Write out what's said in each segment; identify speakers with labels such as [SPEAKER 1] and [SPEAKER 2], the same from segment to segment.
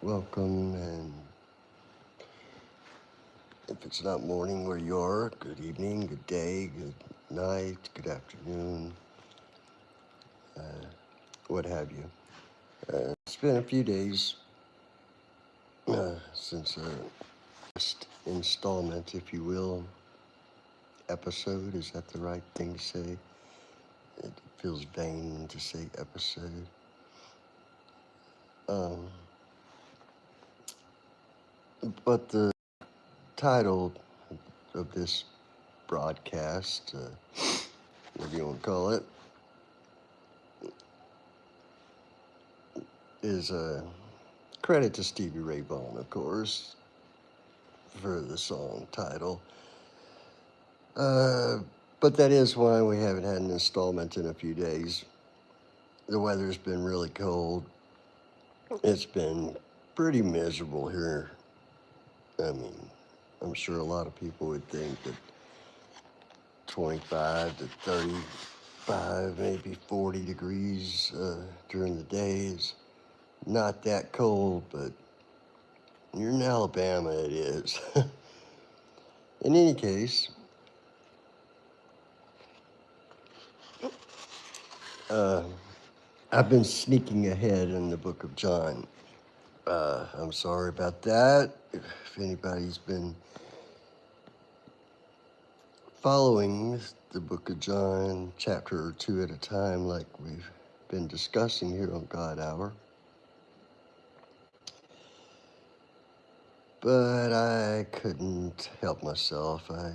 [SPEAKER 1] welcome, and if it's not morning where you are, good evening, good day, good night, good afternoon, what have you. It's been a few days since last installment, if you will, episode. Is that the right thing to say? It feels vain to say episode. Um, but the title of this broadcast, whatever you want to call it, is a credit to Stevie Ray Vaughan, of course, for the song title. But that is why we haven't had an installment in a few days. The weather's been really cold. It's been pretty miserable here. I mean, I'm sure a lot of people would think that 25 to 35, maybe 40 degrees during the day is not that cold, but you're in Alabama, it is. In any case, I've been sneaking ahead in the book of John. I'm sorry about that. If anybody's been following the book of John, chapter or two at a time, like we've been discussing here on God Hour. But I couldn't help myself. I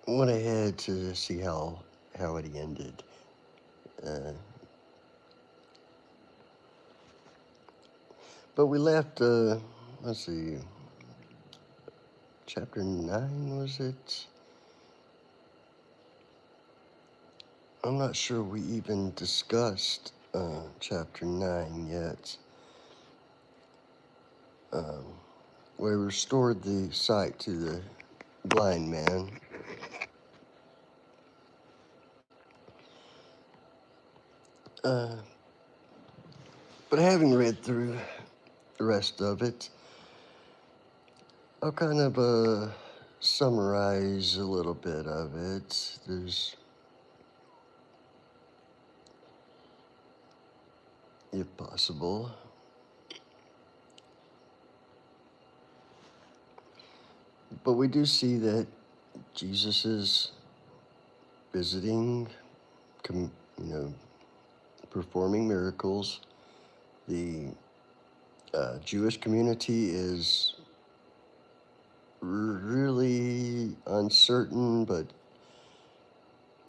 [SPEAKER 1] went ahead to see how it ended. Uh, but we left, let's see, chapter 9, was it? I'm not sure we even discussed chapter 9 yet. We restored the sight to the blind man. But having read through the rest of it, I'll kind of summarize a little bit of it. There's, if possible, but we do see that Jesus is visiting, performing miracles. The Jewish community is really uncertain, but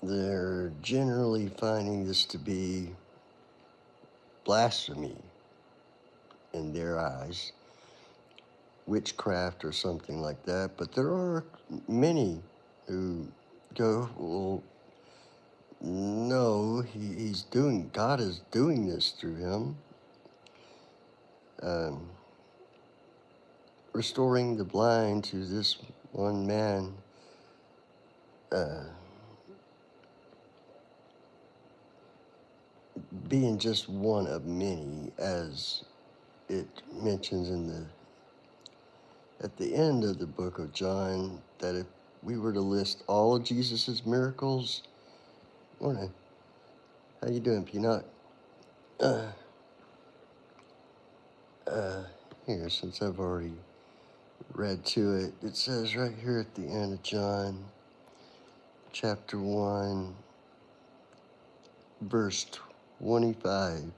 [SPEAKER 1] they're generally finding this to be blasphemy in their eyes, witchcraft or something like that. But there are many who go, well, no, God is doing this through him. Restoring the blind to this one man, being just one of many, as it mentions at the end of the book of John, that if we were to list all of Jesus's miracles, morning, how you doing, Peanut? Here, since I've already read to it, it says right here at the end of John, chapter 1, verse 25.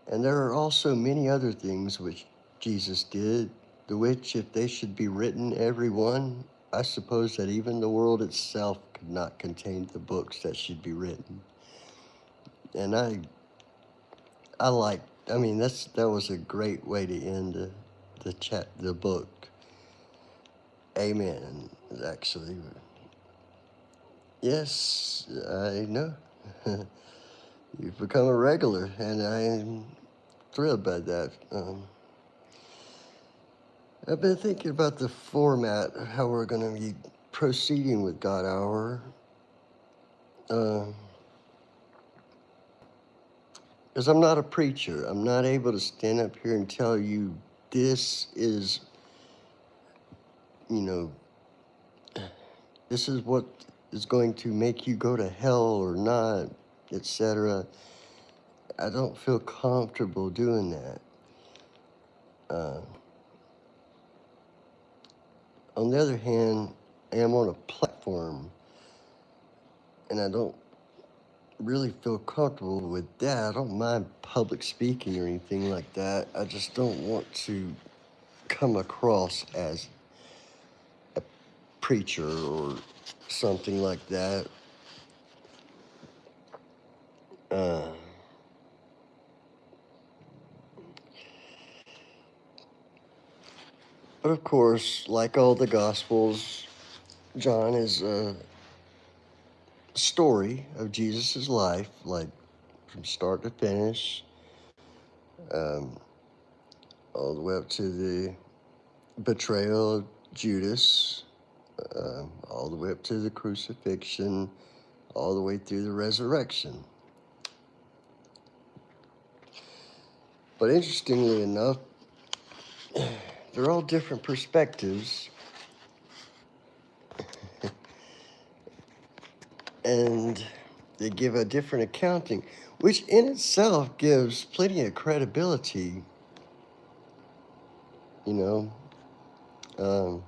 [SPEAKER 1] And there are also many other things which Jesus did, the which, if they should be written, every one, I suppose that even the world itself could not contain the books that should be written. And that was a great way to end the book. Amen. Actually, yes, I know. You've become a regular, and I'm thrilled by that. I've been thinking about the format, how we're going to be proceeding with God Hour. Because I'm not a preacher. I'm not able to stand up here and tell you this is, you know, this is what is going to make you go to hell or not, etc. I don't feel comfortable doing that. Uh, on the other hand, I am on a platform, and I don't really feel comfortable with that. I don't mind public speaking or anything like that. I just don't want to come across as a preacher or something like that. Uh, but of course, like all the Gospels, John is a story of Jesus' life, like from start to finish, um, all the way up to the betrayal of Judas, all the way up to the crucifixion, all the way through the resurrection. But interestingly enough, they're all different perspectives, and they give a different accounting, which in itself gives plenty of credibility, you know. Um,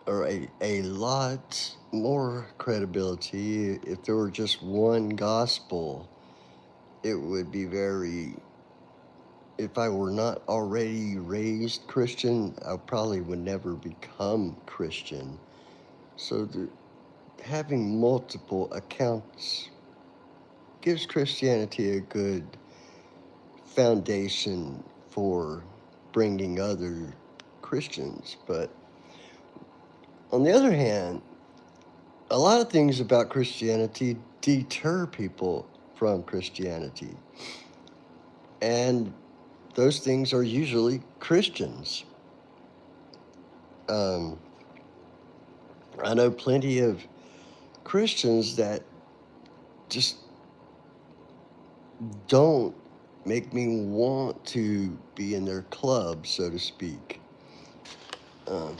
[SPEAKER 1] or a lot more credibility. If there were just one gospel, it would be very, if I were not already raised Christian, I probably would never become Christian. So having multiple accounts gives Christianity a good foundation for bringing other Christians. But on the other hand, a lot of things about Christianity deter people from Christianity. And those things are usually Christians. Um, I know plenty of Christians that just don't make me want to be in their club, so to speak. Um,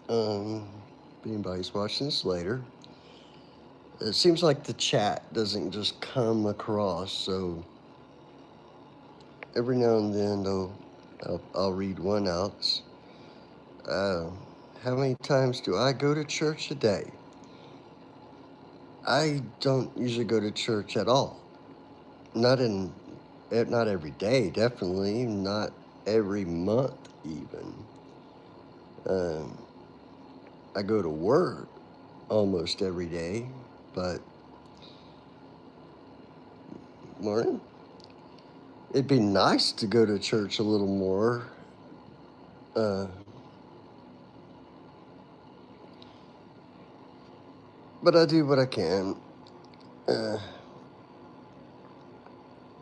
[SPEAKER 1] if anybody's watching this later, it seems like the chat doesn't just come across, so every now and then I'll read one out. How many times do I go to church a day? I don't usually go to church at all. Not every day, definitely. Not every month, even. Um, I go to work almost every day, but morning. It'd be nice to go to church a little more. Uh, but I do what I can. Uh,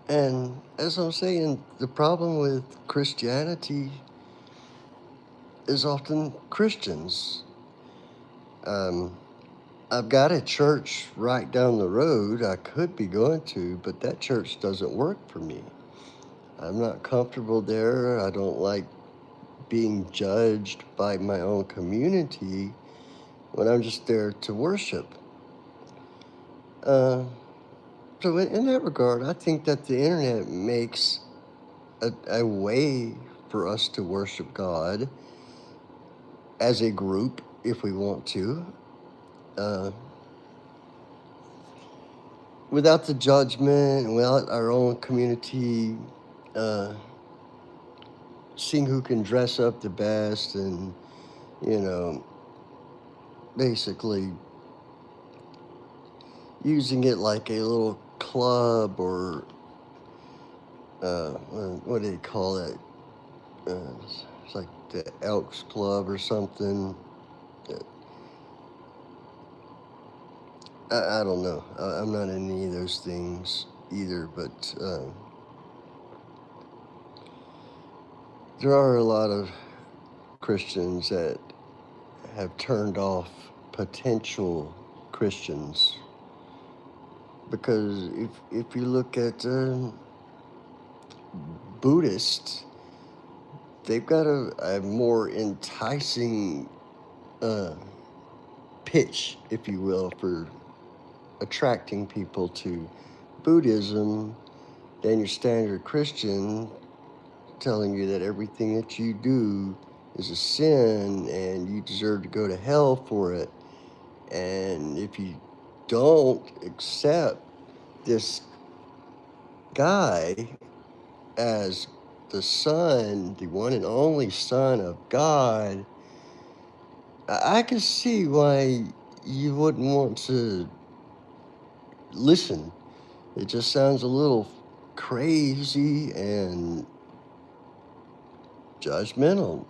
[SPEAKER 1] and as I'm saying, the problem with Christianity is often Christians. Um, I've got a church right down the road I could be going to, but that church doesn't work for me. I'm not comfortable there. I don't like being judged by my own community when I'm just there to worship. Uh, so in that regard, I think that the internet makes a way for us to worship God as a group if we want to. Uh, without the judgment and without our own community uh, seeing who can dress up the best and, you know, basically using it like a little club or what do they call it? It's like the Elks Club or something. I don't know. I'm not in any of those things either, but there are a lot of Christians that have turned off potential Christians. Because if you look at Buddhists, they've got a more enticing uh, pitch, if you will, for attracting people to Buddhism than your standard Christian, telling you that everything that you do is a sin and you deserve to go to hell for it. And if you don't accept this guy as the Son, the one and only Son of God, I can see why you wouldn't want to listen. It just sounds a little crazy and judgmental.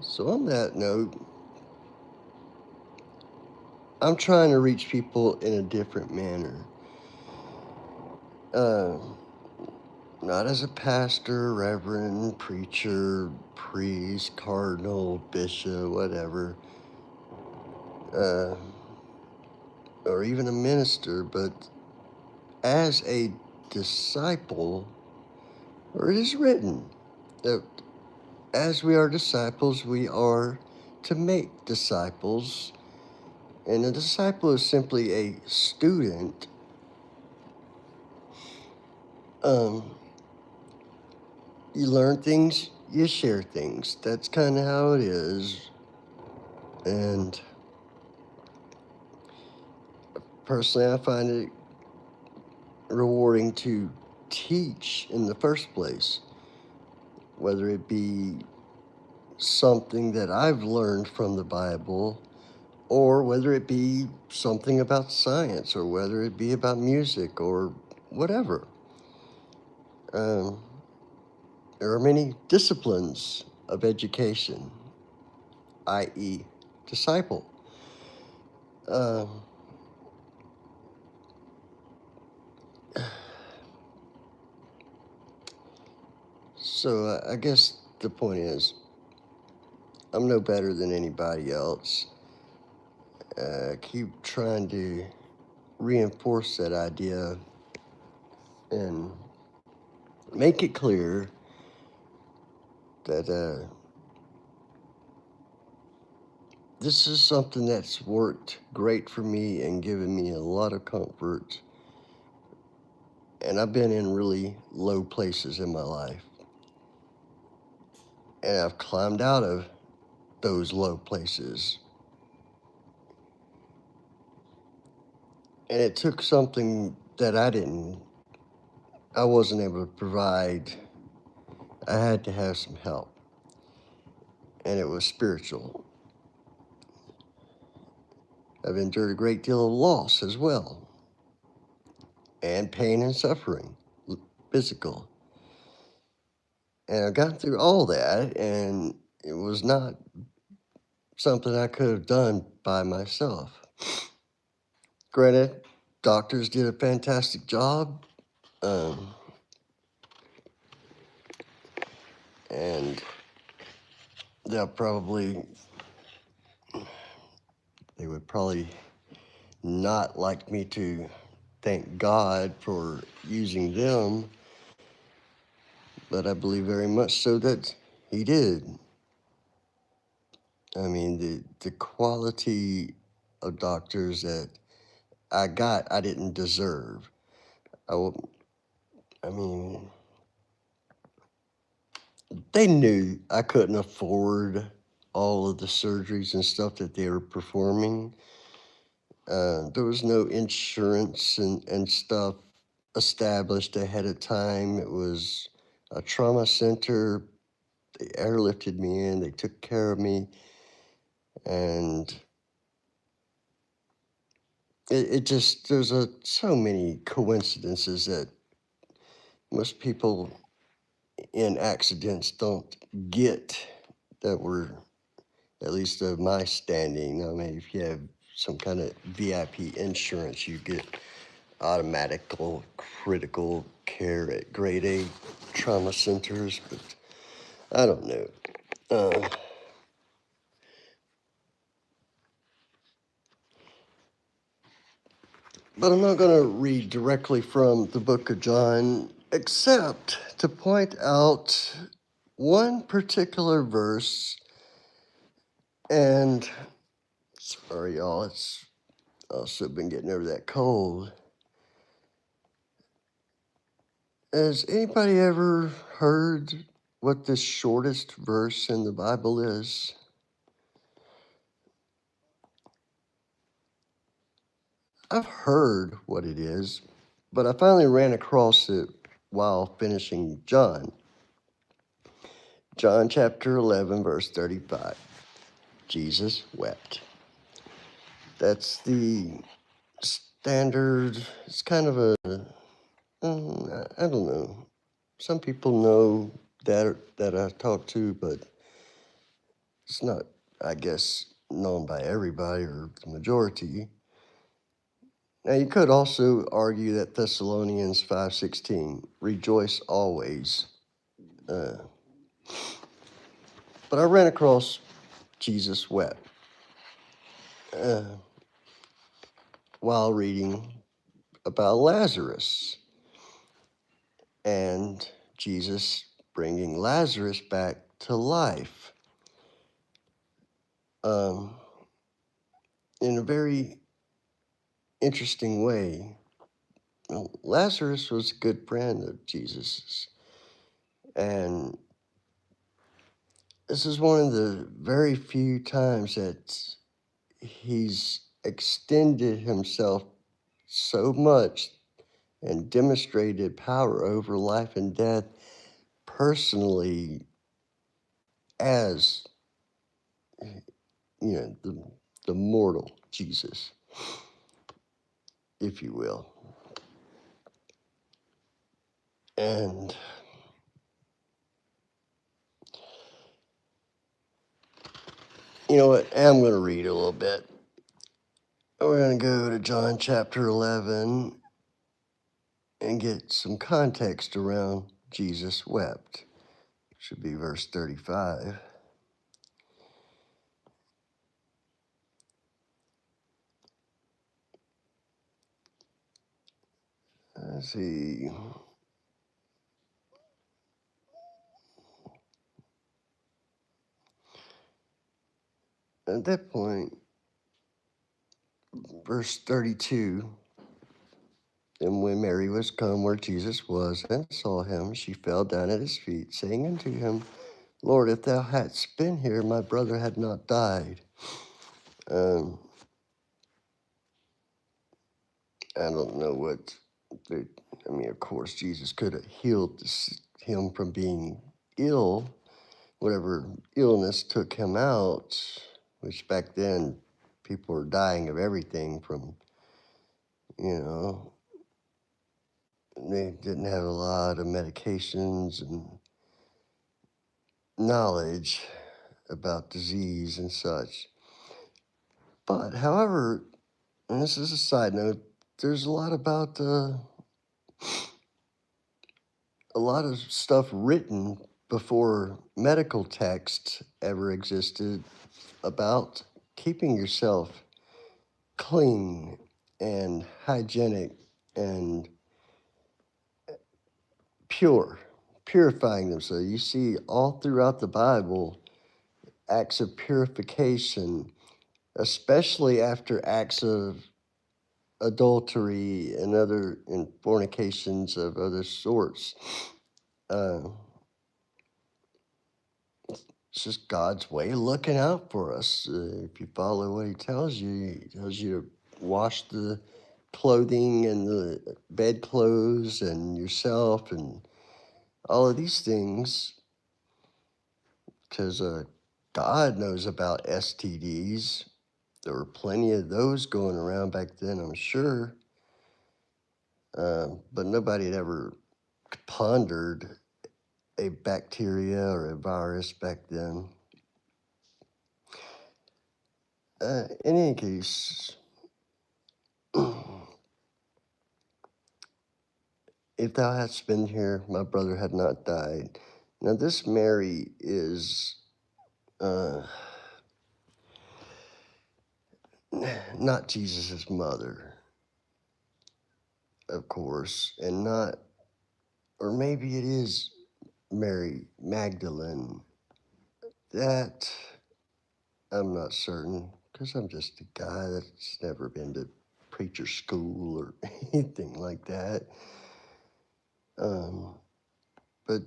[SPEAKER 1] So on that note, I'm trying to reach people in a different manner. Not as a pastor, reverend, preacher, priest, cardinal, bishop, whatever, or even a minister, but as a disciple, or it is written that as we are disciples, we are to make disciples. And a disciple is simply a student. You learn things, you share things. That's kind of how it is. And personally, I find it rewarding to teach in the first place, whether it be something that I've learned from the Bible, or whether it be something about science, or whether it be about music, or whatever. There are many disciplines of education, i.e., disciple. So I guess the point is, I'm no better than anybody else. Keep trying to reinforce that idea and make it clear that this is something that's worked great for me and given me a lot of comfort. And I've been in really low places in my life. And I've climbed out of those low places. And it took something that I wasn't able to provide. I had to have some help. And it was spiritual. I've endured a great deal of loss as well. And pain and suffering, physical. And I got through all that, and it was not something I could have done by myself. Granted, doctors did a fantastic job, and they would probably not like me to thank God for using them, but I believe very much so that He did. I mean, the quality of doctors that I got, I didn't deserve. I mean, they knew I couldn't afford all of the surgeries and stuff that they were performing. There was no insurance and stuff established ahead of time. It was a trauma center. They airlifted me in. They took care of me. And it just, there's so many coincidences that most people in accidents don't get, that were at least of my standing. I mean, if you have some kind of VIP insurance, you get automatic critical care at grade A trauma centers, but I don't know. But I'm not going to read directly from the book of John, except to point out one particular verse. And sorry, y'all, it's also been getting over that cold. Has anybody ever heard what the shortest verse in the Bible is? I've heard what it is, but I finally ran across it while finishing John. John chapter 11, verse 35. Jesus wept. That's the standard. It's kind of a, I don't know. Some people know that I talk to, but it's not, I guess, known by everybody or the majority. Now, you could also argue that Thessalonians 5:16, rejoice always. Uh, but I ran across Jesus wept while reading about Lazarus and Jesus bringing Lazarus back to life in a very interesting way. Well, Lazarus was a good friend of Jesus's, and this is one of the very few times that he's extended himself so much and demonstrated power over life and death personally as, the mortal Jesus, if you will. And you know what? I'm going to read a little bit. We're going to go to John chapter 11 and get some context around Jesus wept. Should be verse 35. Let's see. At that point, verse 32, and when Mary was come where Jesus was and saw him, she fell down at his feet, saying unto him, Lord, if thou hadst been here, my brother had not died. I don't know what, of course, Jesus could have healed him from being ill, whatever illness took him out, which back then people were dying of everything from, they didn't have a lot of medications and knowledge about disease and such. But, however, and this is a side note, there's a lot about a lot of stuff written before medical texts ever existed about keeping yourself clean and hygienic and purifying themselves. You see all throughout the Bible acts of purification, especially after acts of adultery and fornications of other sorts. Uh, it's just God's way of looking out for us. If you follow what he tells you to wash the clothing and the bedclothes and yourself and all of these things, because God knows about STDs. There were plenty of those going around back then, I'm sure. But nobody had ever pondered a bacteria or a virus back then. In any case, if thou hadst been here, my brother had not died. Now, this Mary is not Jesus' mother. of course, and not, or maybe it is Mary Magdalene. That I'm not certain because I'm just a guy that's never been to preacher school or anything like that. Um, but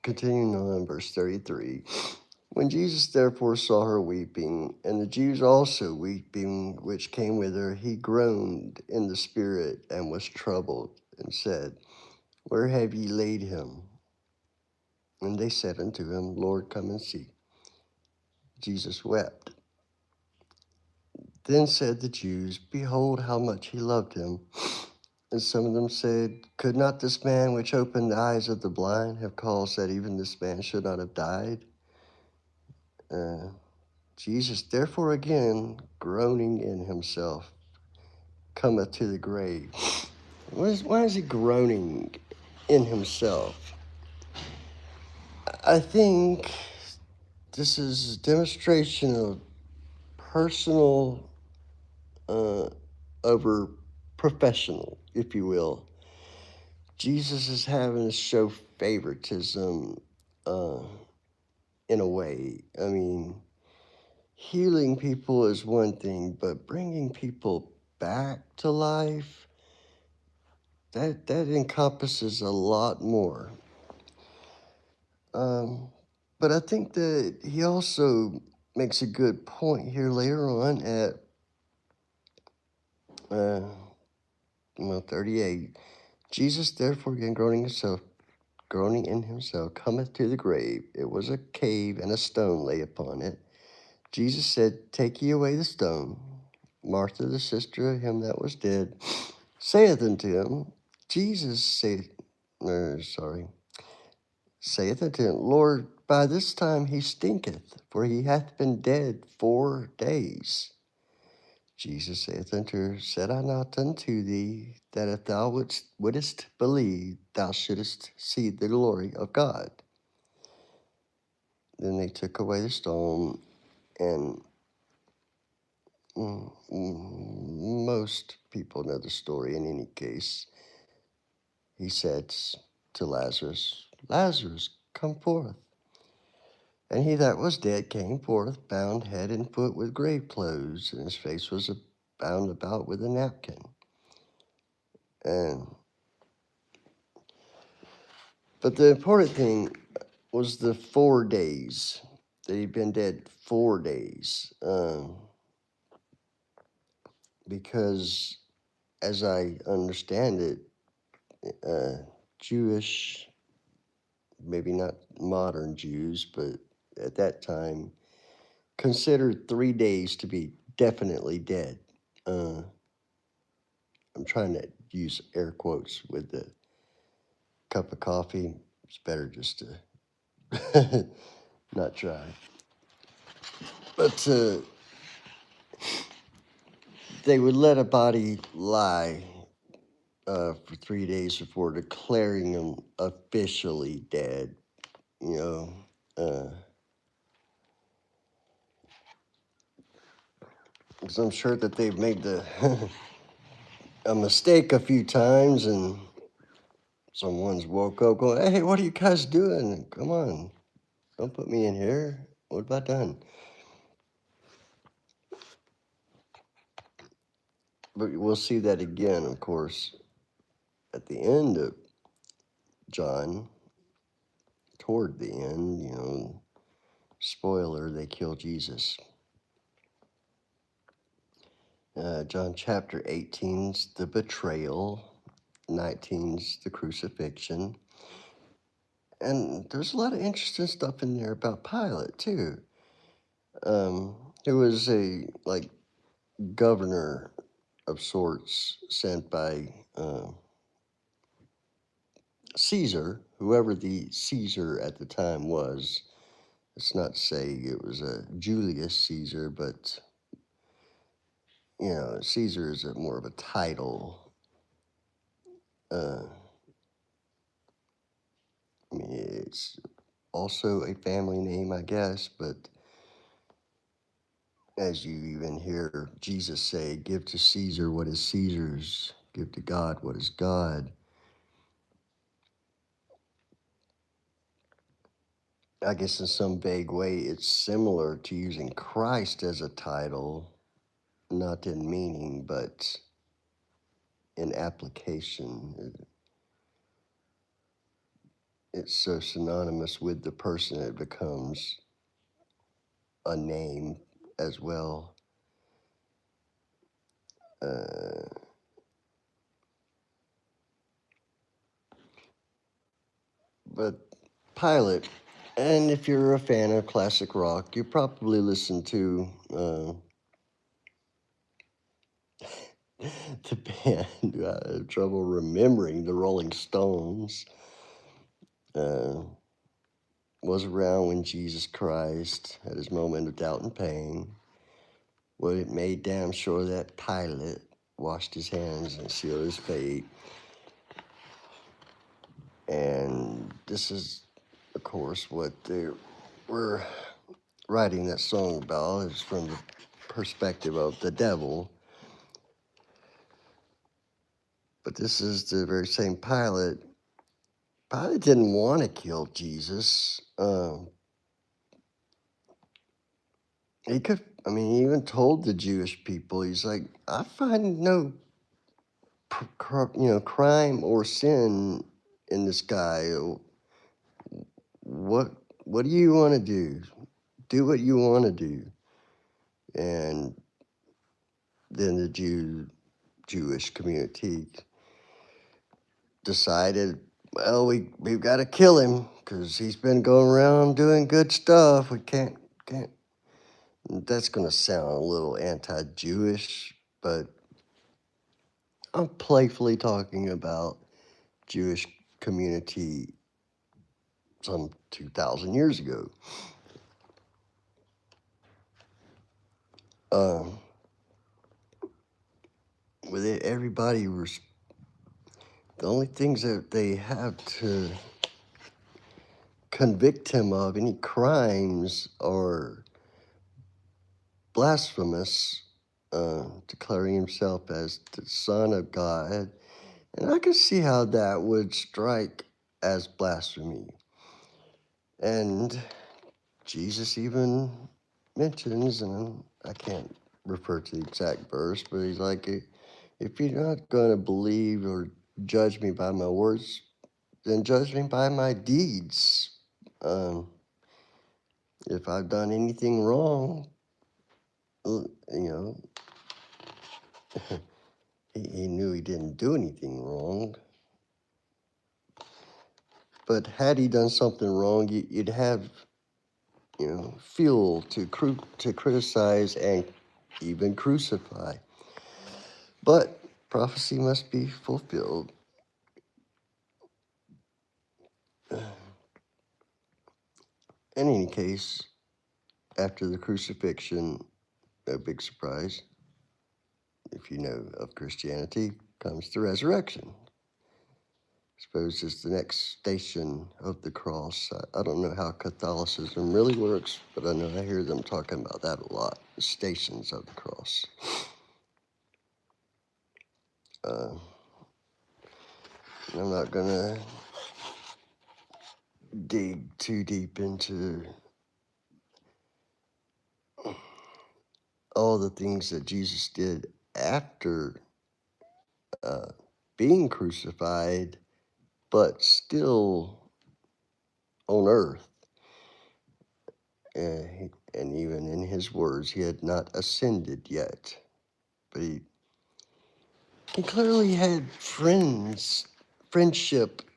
[SPEAKER 1] continuing on, verse 33. When Jesus therefore saw her weeping, and the Jews also weeping which came with her, he groaned in the spirit and was troubled, and said, Where have ye laid him? And they said unto him, Lord, come and see. Jesus wept. Then said the Jews, Behold how much he loved him. And some of them said, Could not this man which opened the eyes of the blind have caused that even this man should not have died? Jesus, therefore again, groaning in himself, cometh to the grave. Why is he groaning in himself? I think this is a demonstration of personal over professional, if you will. Jesus is having to show favoritism uh, in a way. I mean, healing people is one thing, but bringing people back to life, that encompasses a lot more. But I think that he also makes a good point here later on at uh, 38. Jesus therefore again groaning in himself, cometh to the grave. It was a cave, and a stone lay upon it. Jesus said, Take ye away the stone. Martha, the sister of him that was dead, saith unto him, saith unto him, Lord, by this time he stinketh, for he hath been dead 4 days. Jesus saith unto her, Said I not unto thee, that if thou wouldest believe, thou shouldest see the glory of God? Then they took away the stone, and most people know the story in any case. He said to Lazarus, Lazarus, come forth. And he that was dead came forth, bound head and foot with grave clothes, and his face was bound about with a napkin. But the important thing was the 4 days, that he'd been dead 4 days. Because, as I understand it, Jewish, maybe not modern Jews, but at that time, considered 3 days to be definitely dead. I'm trying to use air quotes with the cup of coffee. It's better just to not try. But they would let a body lie for 3 days before declaring them officially dead. You know, because I'm sure that they've made a mistake a few times, and someone's woke up going, "Hey, what are you guys doing? Come on, don't put me in here. What have I done?" But we'll see that again, of course, at the end of John. Toward the end, spoiler, they kill Jesus. John chapter 18's the betrayal, 19's the crucifixion. And there's a lot of interesting stuff in there about Pilate, too. It was a, governor of sorts sent by Caesar, whoever the Caesar at the time was. Let's not say it was a Julius Caesar, but Caesar is more of a title. I mean, it's also a family name, I guess, but as you even hear Jesus say, give to Caesar what is Caesar's, give to God what is God. I guess in some vague way, it's similar to using Christ as a title, not in meaning, but in application. It's so synonymous with the person, it becomes a name as well. Uh, but Pilate, and if you're a fan of classic rock, you probably listen to the band. I have trouble remembering the Rolling Stones. Uh, was around when Jesus Christ had his moment of doubt and pain. Well, it made damn sure that Pilate washed his hands and sealed his fate. And this is, of course, what they were writing that song about, is from the perspective of the devil. But this is the very same Pilate. Pilate didn't want to kill Jesus. He even told the Jewish people, he's like, I find no, crime or sin in this guy. What, what do you want to do? Do what you want to do. And then the Jewish community decided, well, we've got to kill him because he's been going around doing good stuff. We can't. That's going to sound a little anti-Jewish, but I'm playfully talking about Jewish community some 2,000 years ago. Um, with it, everybody the only things that they have to convict him of, any crimes, are blasphemous, declaring himself as the Son of God. And I can see how that would strike as blasphemy. And Jesus even mentions, and I can't refer to the exact verse, but he's like, if you're not going to believe or judge me by my words, then judge me by my deeds. If I've done anything wrong, you know, he knew he didn't do anything wrong. But had he done something wrong, you'd have, fuel to criticize and even crucify. But prophecy must be fulfilled. In any case, after the crucifixion, no big surprise, if you know of Christianity, comes the resurrection. I suppose it's the next station of the cross. I don't know how Catholicism really works, but I know I hear them talking about that a lot, the stations of the cross. I'm not going to dig too deep into all the things that Jesus did after being crucified, but still on earth. And even in his words, he had not ascended yet. But he clearly had friendship,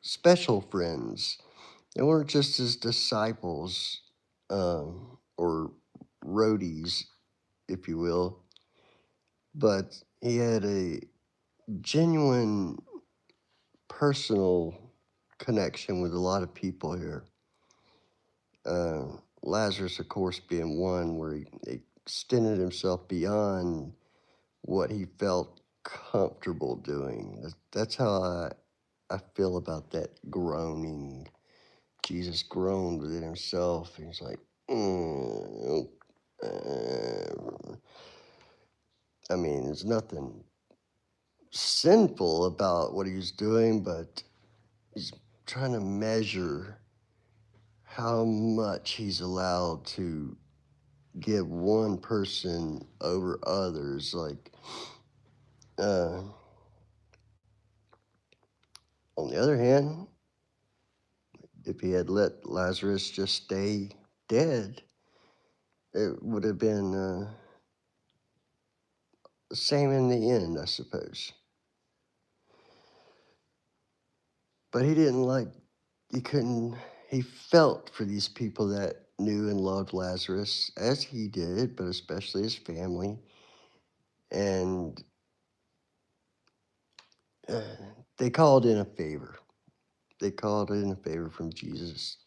[SPEAKER 1] special friends. They weren't just his disciples, or roadies, if you will, but he had a genuine personal connection with a lot of people here. Lazarus, of course, being one where he extended himself beyond what he felt comfortable doing. That's how I feel about that groaning. Jesus groaned within himself. And he's like, I mean, there's nothing sinful about what he's doing, but he's trying to measure how much he's allowed to give one person over others. Like, uh, on the other hand, if he had let Lazarus just stay dead, it would have been the same in the end, I suppose. But he didn't like, he couldn't, he felt for these people that knew and loved Lazarus as he did, but especially his family. And uh, they called in a favor. They called in a favor from Jesus.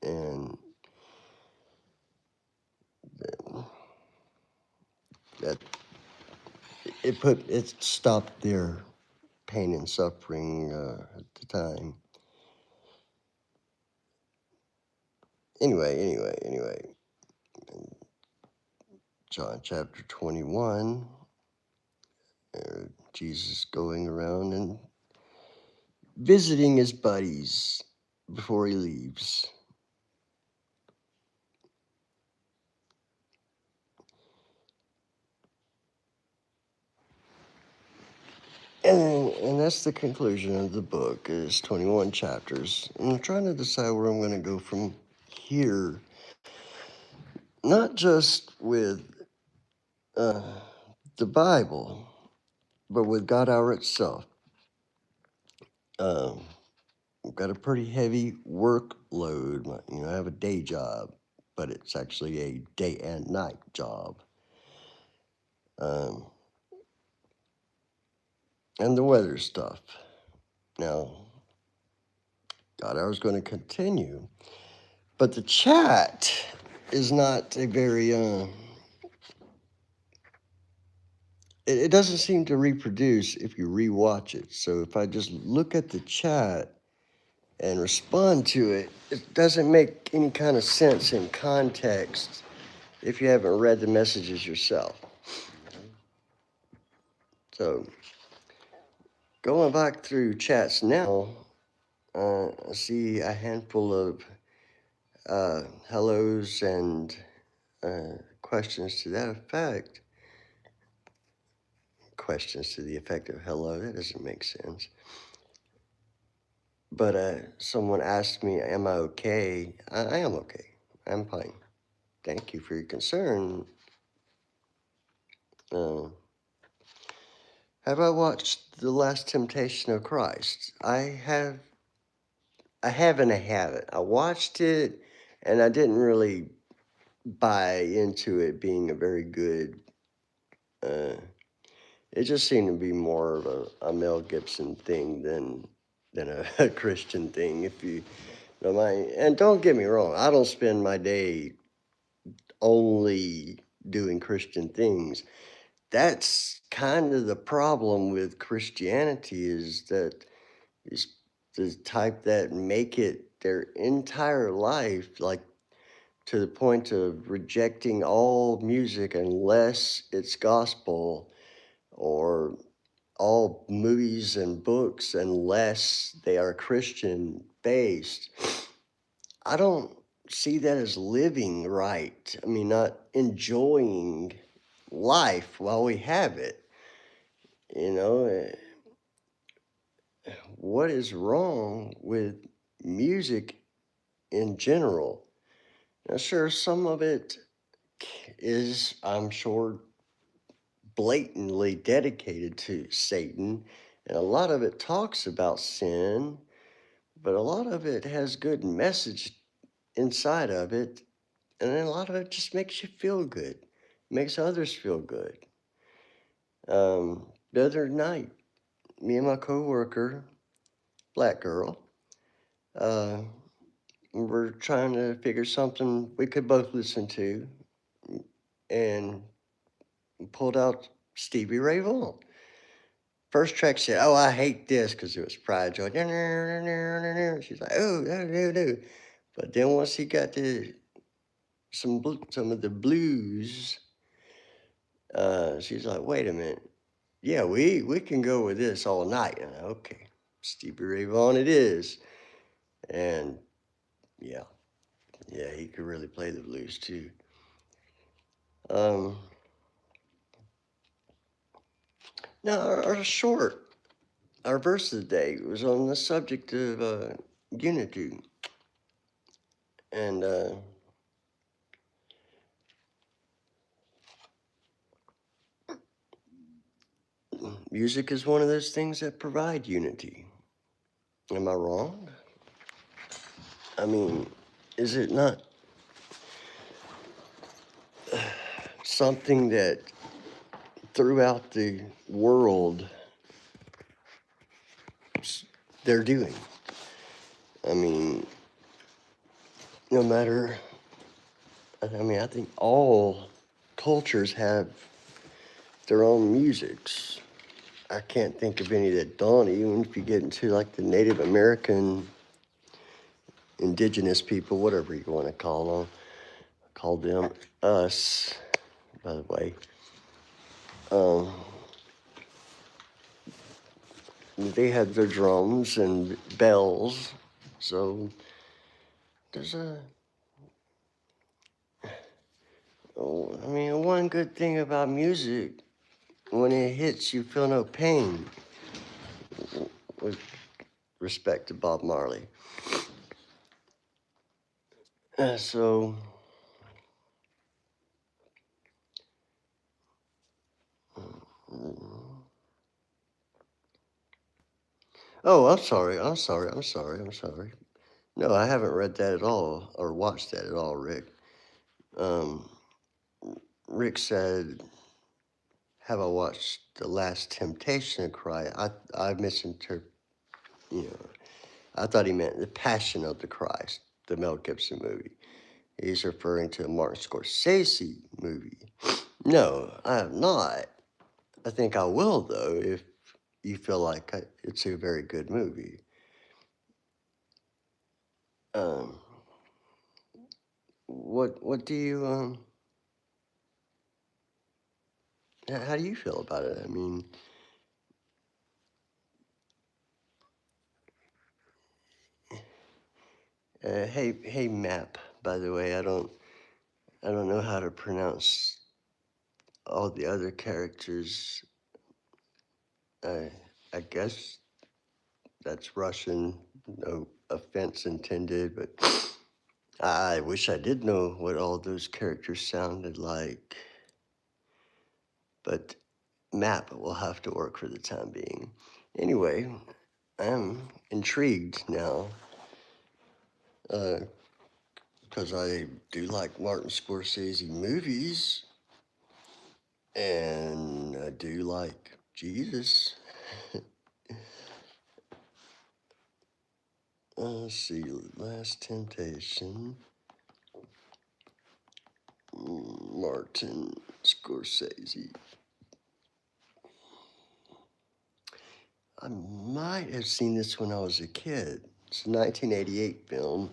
[SPEAKER 1] And that it stopped their pain and suffering at the time. Anyway, John chapter 21, Jesus going around and visiting his buddies before he leaves. And that's the conclusion of the book, is 21 chapters. And I'm trying to decide where I'm going to go from here, not just with uh, the Bible, but with God Hour itself. I've got a pretty heavy workload. I have a day job, but it's actually a day and night job. Um, and the weather stuff. Now, God Hour is going to continue, but the chat is not a very, it doesn't seem to reproduce if you rewatch it. So if I just look at the chat and respond to it, it doesn't make any kind of sense in context if you haven't read the messages yourself. So going back through chats now, I see a handful of hellos and questions to that effect. Questions to the effect of hello, that doesn't make sense. But someone asked me, am I okay? I am okay. I'm fine. Thank you for your concern. Have I watched The Last Temptation of Christ? I have. I haven't. I haven't. I watched it, and I didn't really buy into it being a very good. It just seemed to be more of a Mel Gibson thing than a Christian thing, if you don't mind. And don't get me wrong, I don't spend my day only doing Christian things. That's kind of the problem with Christianity, is that it's the type that make it their entire life, like to the point of rejecting all music unless it's gospel, or all movies and books unless they are Christian based. I don't see that as living right. I mean, not enjoying life while we have it. You know, what is wrong with music in general? Now, sure, some of it is, I'm sure, blatantly dedicated to Satan, and a lot of it talks about sin, but a lot of it has good message inside of it, and then a lot of it just makes you feel good, makes others feel good. The other night, me and my coworker, black girl, uh, were trying to figure something we could both listen to, and pulled out Stevie Ray Vaughan. First track said, "Oh, I hate this," because it was Pride Joy. She's like, "Oh, no, no, no." But then once he got to some of the blues, She's like, wait a minute. Yeah, we can go with this all night. And okay, Stevie Ray Vaughan it is. And yeah, yeah, he could really play the blues too. Um, now, our verse of the day was on the subject of unity. And music is one of those things that provide unity. Am I wrong? I mean, is it not something that throughout the world they're doing? I mean, no matter, I mean, I think all cultures have their own musics. I can't think of any that don't, even if you get into like the Native American, indigenous people, whatever you want to call them, us, by the way. Um, they had their drums and bells, so there's I mean, one good thing about music, when it hits, you feel no pain, with respect to Bob Marley. So, oh, I'm sorry. No, I haven't read that at all or watched that at all, Rick. Um, Rick said, "Have I watched The Last Temptation of Christ?" I misinterpreted. You know, I thought he meant The Passion of the Christ, the Mel Gibson movie. He's referring to a Martin Scorsese movie. No, I have not. I think I will though if you feel like it's a very good movie. Um, what do you how do you feel about it? I mean, hey Map. By the way, I don't know how to pronounce all the other characters. I I guess that's Russian. No offense intended, but I wish I did know what all those characters sounded like. But Map will have to work for the time being. Anyway, I'm intrigued now because I do like Martin Scorsese movies and I do like Jesus. Let's see, Last Temptation, Martin Scorsese. I might have seen this when I was a kid. It's a 1988 film.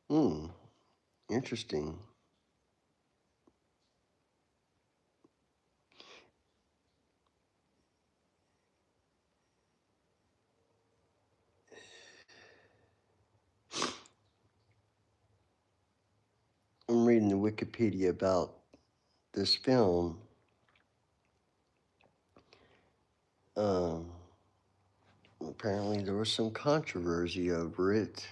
[SPEAKER 1] Hmm, interesting. I'm reading the Wikipedia about this film. Um, Apparently, there was some controversy over it.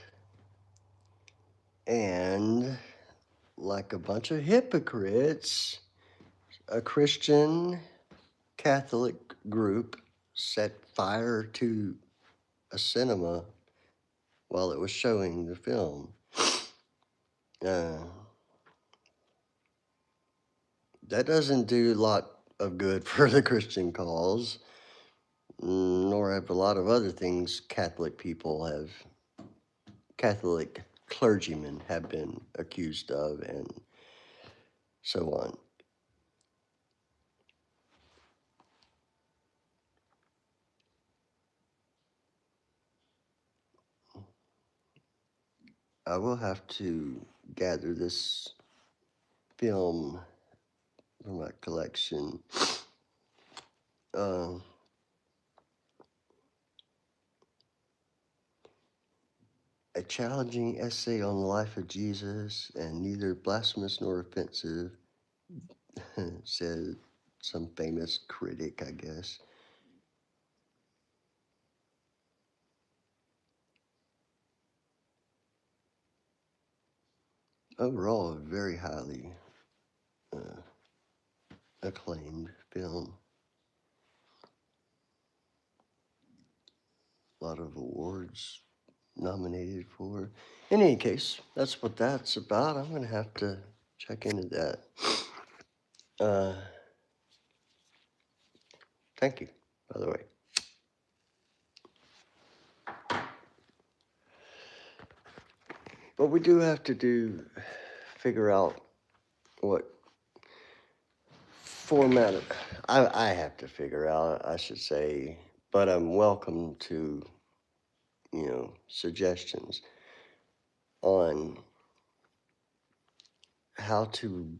[SPEAKER 1] And, like a bunch of hypocrites, a Christian Catholic group set fire to a cinema while it was showing the film. Uh, that doesn't do a lot of good for the Christian cause, nor have a lot of other things Catholic clergymen have been accused of, and so on. I will have to gather this film from my collection. Uh, a challenging essay on the life of Jesus, and neither blasphemous nor offensive, said some famous critic, I guess. Overall, a very highly uh, acclaimed film. A lot of awards nominated for. In any case, that's what that's about. I'm going to have to check into that. Uh, Thank you, by the way. But we do have to figure out what format I have to figure out, I should say, but I'm welcome to, suggestions on how to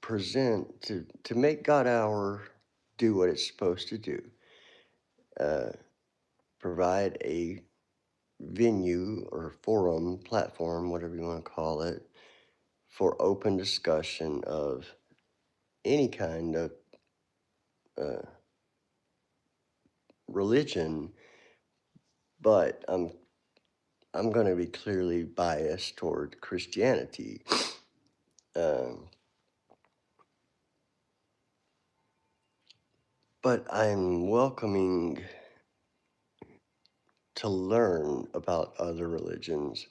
[SPEAKER 1] present, to make God Hour do what it's supposed to do. Uh, Provide a venue or forum, platform, whatever you want to call it, for open discussion of any kind of uh, religion, but I'm going to be clearly biased toward Christianity. Um, but I'm welcoming to learn about other religions.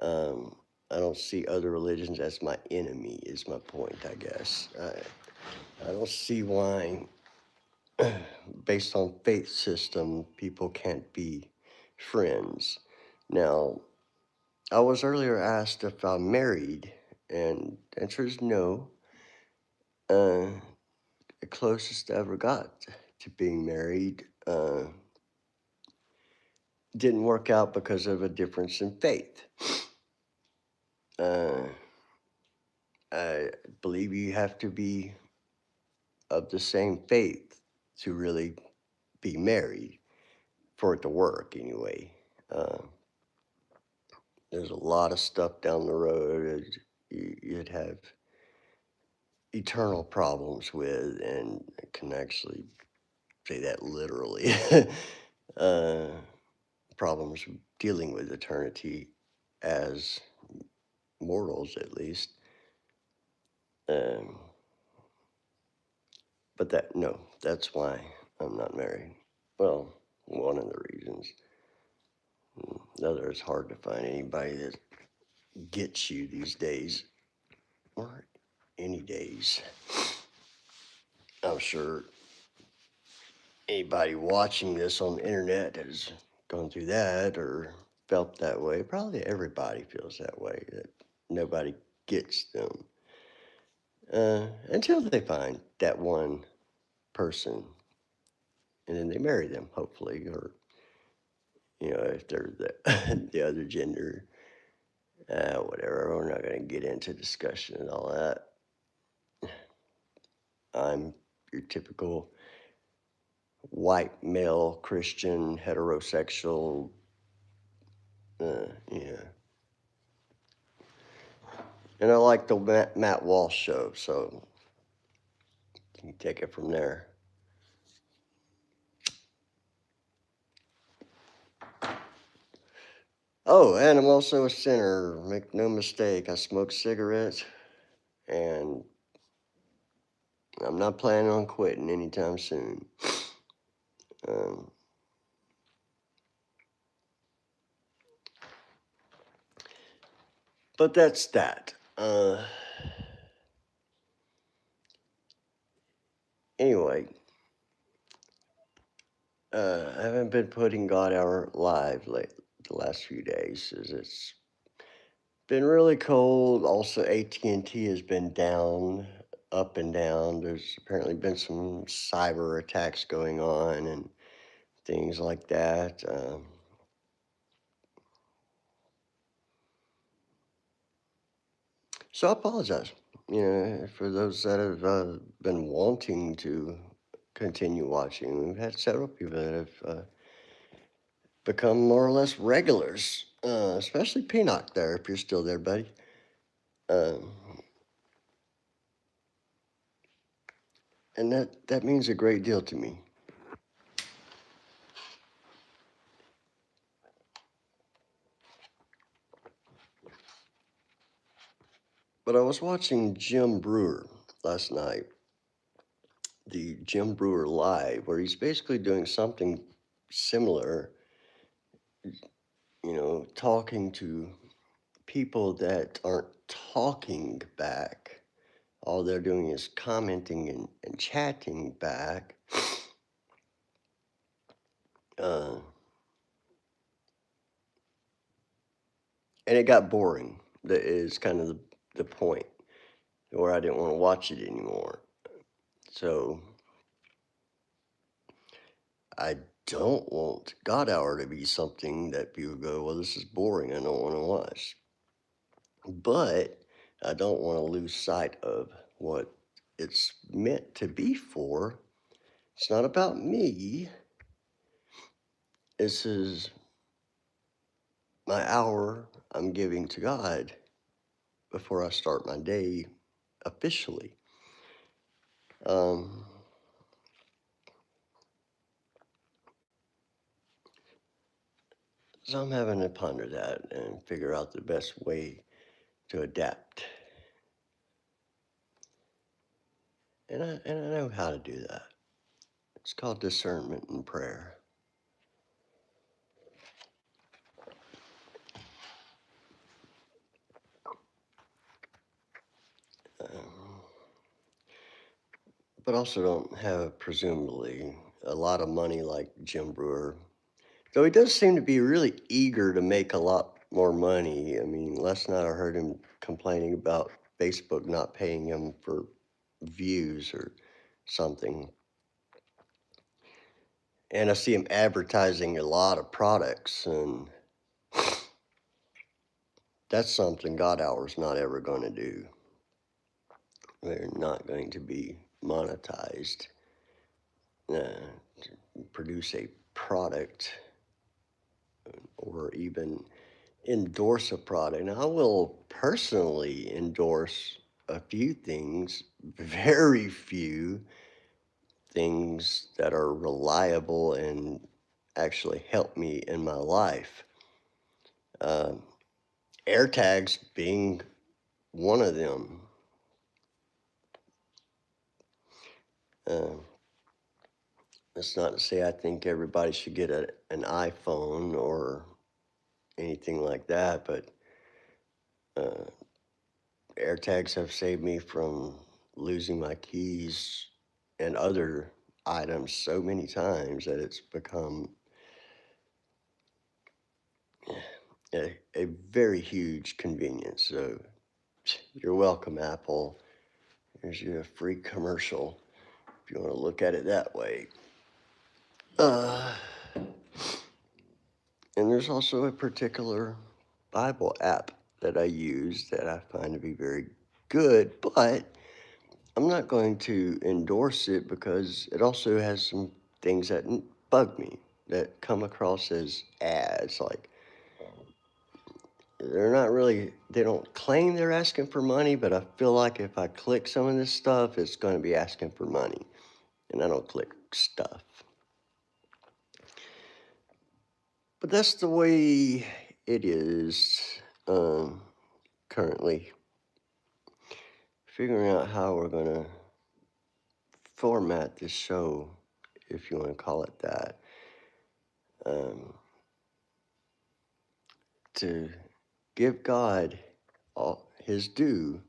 [SPEAKER 1] Um, I don't see other religions as my enemy, is my point, I guess. I don't see why, based on faith system, people can't be friends. Now, I was earlier asked if I'm married, and the answer is no. Uh, the closest I ever got to being married didn't work out because of a difference in faith. Uh, I believe you have to be of the same faith to really be married, for it to work anyway. Uh, there's a lot of stuff down the road you'd have eternal problems with, and I can actually say that literally. uh, Problems dealing with eternity as mortals, at least. Um, but no, that's why I'm not married. Well, one of the reasons. The other, it's hard to find anybody that gets you these days, or any days. I'm sure anybody watching this on the internet has gone through that or felt that way. Probably everybody feels that way, that nobody gets them until they find that one person, and then they marry them, hopefully, or if they're the the other gender, whatever. We're not going to get into discussion and all that. I'm your typical white male Christian heterosexual. Yeah, and I like the Matt Walsh show, so you can take it from there. Oh, and I'm also a sinner. Make no mistake, I smoke cigarettes, and I'm not planning on quitting anytime soon. Um, but that's that. Anyway, I haven't been putting God Hour live the last few days, as it's been really cold. Also, AT&T has been down, up and down. There's apparently been some cyber attacks going on and things like that. So I apologize, for those that have been wanting to continue watching. We've had several people that have become more or less regulars, especially Peanut there, if you're still there, buddy. Um, and that means a great deal to me. But I was watching Jim Brewer last night, the Jim Brewer Live, where he's basically doing something similar, talking to people that aren't talking back. All they're doing is commenting and chatting back. Uh, and it got boring. That is kind of the point where I didn't want to watch it anymore. So I don't want God Hour to be something that people go, well, this is boring. I don't want to watch. But I don't want to lose sight of what it's meant to be for. It's not about me. This is my hour I'm giving to God before I start my day officially. Um, so I'm having to ponder that and figure out the best way to adapt. And I know how to do that. It's called discernment and prayer. Um, but also don't have, presumably, a lot of money like Jim Brewer. Though he does seem to be really eager to make a lot more money. I mean, last night I heard him complaining about Facebook not paying him for views or something. And I see him advertising a lot of products, and that's something God Hour's not ever going to do. They're not going to be monetized to produce a product or even endorse a product. Now, I will personally endorse a few things, very few things that are reliable and actually help me in my life. Uh, AirTags being one of them. Uh, that's not to say I think everybody should get an iPhone or anything like that, but uh, AirTags have saved me from losing my keys and other items so many times that it's become a very huge convenience. So you're welcome, Apple. Here's your free commercial if you want to look at it that way. Uh, and there's also a particular Bible app that I use that I find to be very good, but I'm not going to endorse it because it also has some things that bug me that come across as ads. Like, they don't claim they're asking for money, but I feel like if I click some of this stuff, it's going to be asking for money. And I don't click stuff. But that's the way it is currently. Figuring out how we're going to format this show, if you want to call it that, um, to give God all his due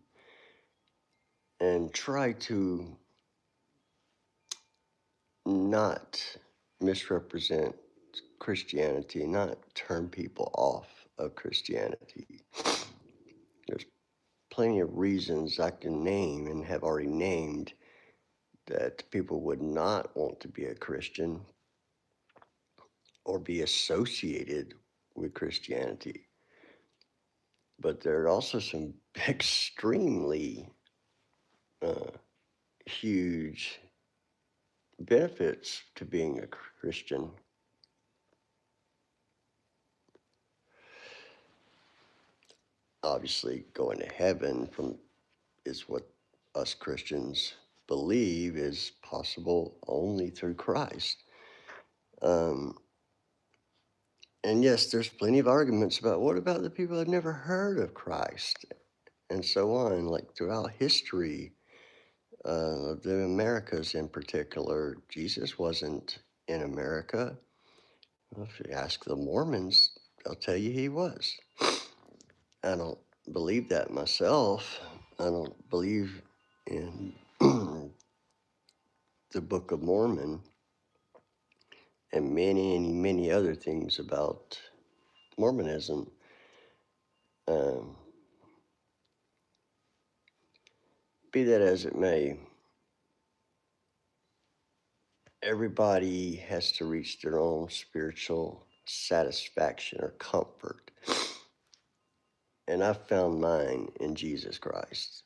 [SPEAKER 1] and try to not misrepresent Christianity, not turn people off of Christianity. There's plenty of reasons I can name and have already named that people would not want to be a Christian or be associated with Christianity. but there are also some extremely uh, huge benefits to being a Christian. Obviously, going to heaven from is what us Christians believe is possible only through Christ. Um, and yes, there's plenty of arguments about what about the people that have never heard of Christ and so on, like throughout history, the Americas in particular. Jesus wasn't in America. Well, if you ask the Mormons, they'll tell you he was. I don't believe that myself. I don't believe in the Book of Mormon and many other things about Mormonism. Um, be that as it may, everybody has to reach their own spiritual satisfaction or comfort. And I found mine in Jesus Christ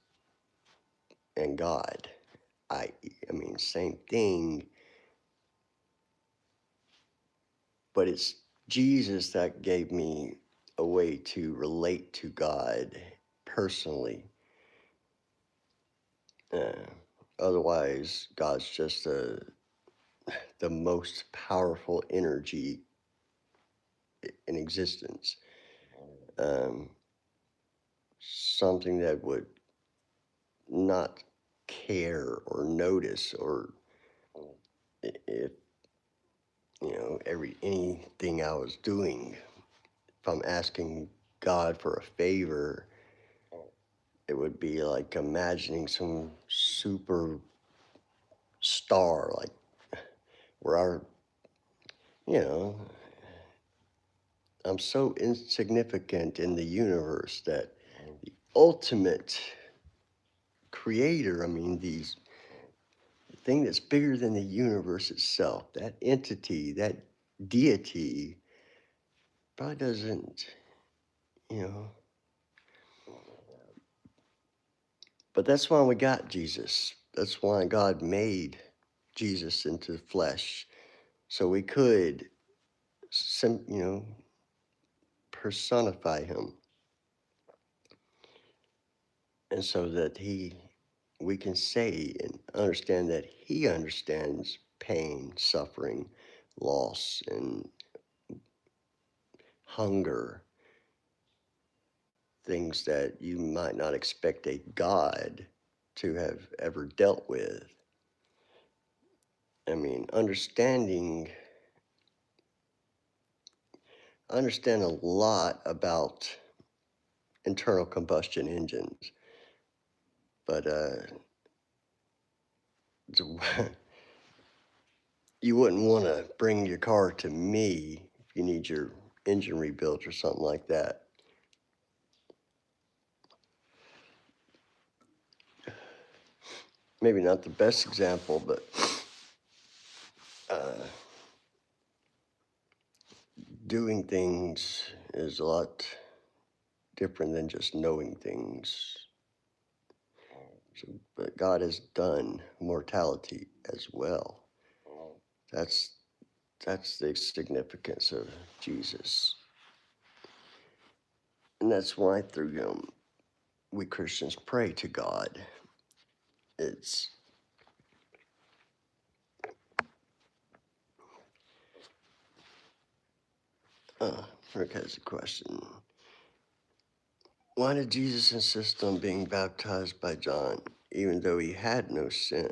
[SPEAKER 1] and God. I mean, same thing, but it's Jesus that gave me a way to relate to God personally. Uh, Otherwise, God's just the most powerful energy in existence. Um, Something that would not care or notice or if anything I was doing. If I'm asking God for a favor, it would be like imagining some super star, like where you know, I'm so insignificant in the universe that the ultimate creator, I mean, the thing that's bigger than the universe itself, that entity, that deity, probably doesn't, you know. But that's why we got Jesus. That's why God made Jesus into flesh, so we could, personify him, and so that we can say and understand that he understands pain, suffering, loss, and hunger, things that you might not expect a God to have ever dealt with. I mean, understand a lot about internal combustion engines, but you wouldn't want to bring your car to me if you need your engine rebuilt or something like that. Maybe not the best example, but uh, doing things is a lot different than just knowing things. So, but God has done mortality as well. That's that's the significance of Jesus, and that's why through him we Christians pray to God. It's Rick has a question. Why did Jesus insist on being baptized by John, even though he had no sin?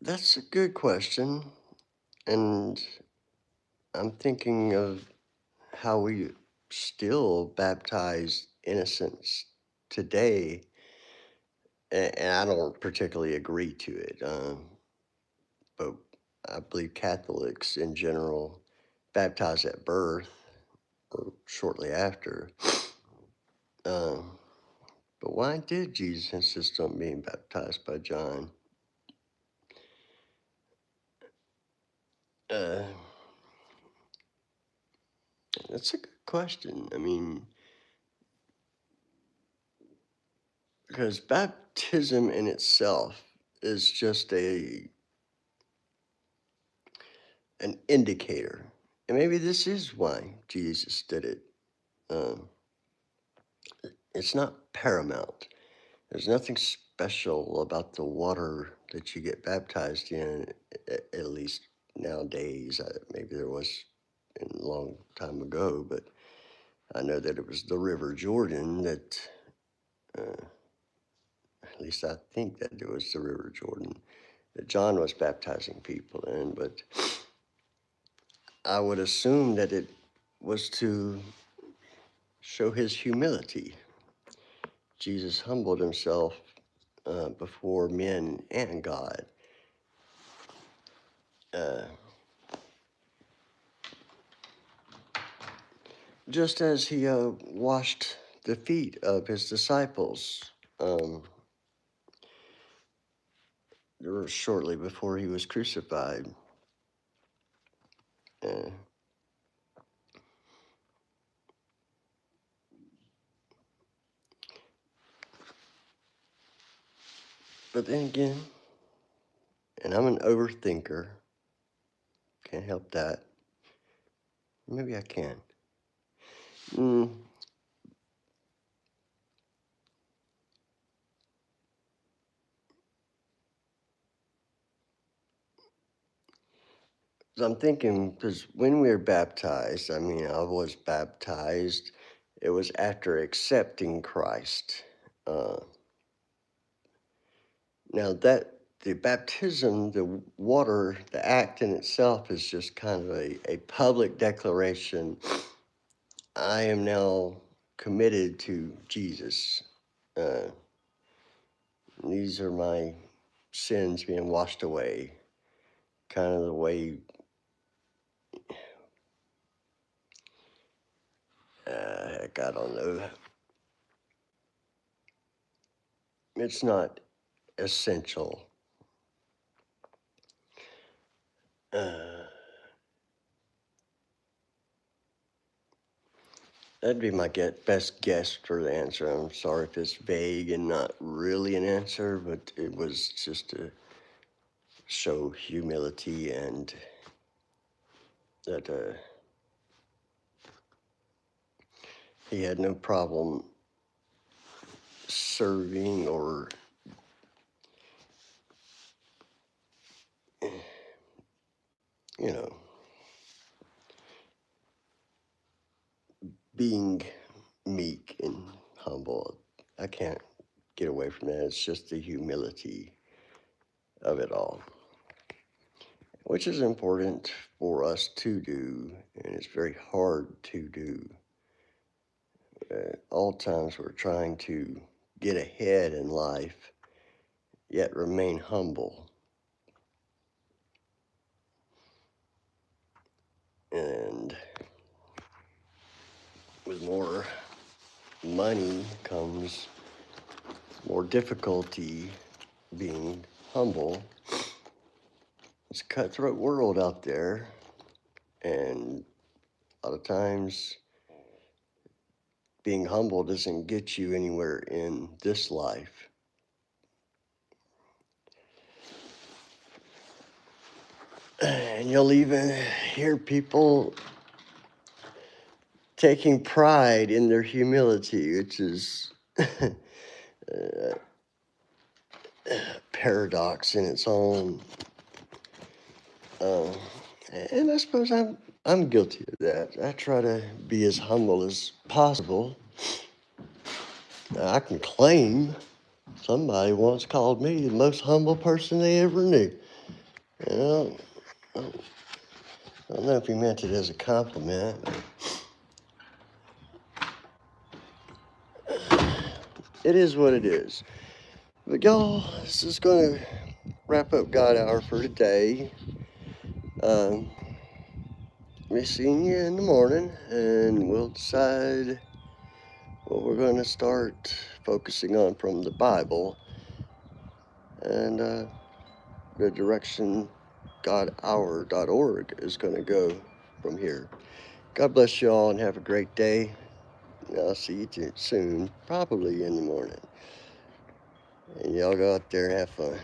[SPEAKER 1] That's a good question, and I'm thinking of how we still baptize innocents today, and I don't particularly agree to it, but I believe Catholics in general baptize at birth or shortly after. Um, but why did Jesus insist on being baptized by John? Uh, That's a good question. I mean, because baptism in itself is just an indicator. And maybe this is why Jesus did it. Um, it's not paramount. There's nothing special about the water that you get baptized in, at least nowadays. Maybe there was a long time ago, but I know that it was the River Jordan that, uh, at least I think that it was the River Jordan that John was baptizing people in, but I would assume that it was to show his humility. Jesus humbled himself before men and God. Uh, just as he washed the feet of his disciples shortly before he was crucified. Uh, but then again, and I'm an overthinker, can't help that. Maybe I can. Mm, So I'm thinking, because when we're baptized, I mean, I was baptized, it was after accepting Christ. Uh, now, the baptism, the water, the act in itself is just kind of a public declaration. I am now committed to Jesus. Uh, these are my sins being washed away. Kind of the way, heck, I don't know. It's not essential. Uh, That'd be my best guess for the answer. I'm sorry if it's vague and not really an answer, but it was just to show humility and that he had no problem serving or, you know, being meek and humble. I can't get away from that. It's just the humility of it all, which is important for us to do, and it's very hard to do. All times we're trying to get ahead in life, yet remain humble. And with more money comes more difficulty being humble. It's a cutthroat world out there, and a lot of times being humble doesn't get you anywhere in this life. And you'll even hear people taking pride in their humility, which is paradox in its own. Um, and I suppose I'm guilty of that. I try to be as humble as possible. I can claim somebody once called me the most humble person they ever knew. You know, I don't know if he meant it as a compliment. It is what it is. But y'all, this is going to wrap up God Hour for today. Be seeing you in the morning, and we'll decide what we're going to start focusing on from the Bible and the direction godhour.org is going to go from here. God bless you all and have a great day. I'll see you soon, probably in the morning. And y'all go out there and have fun.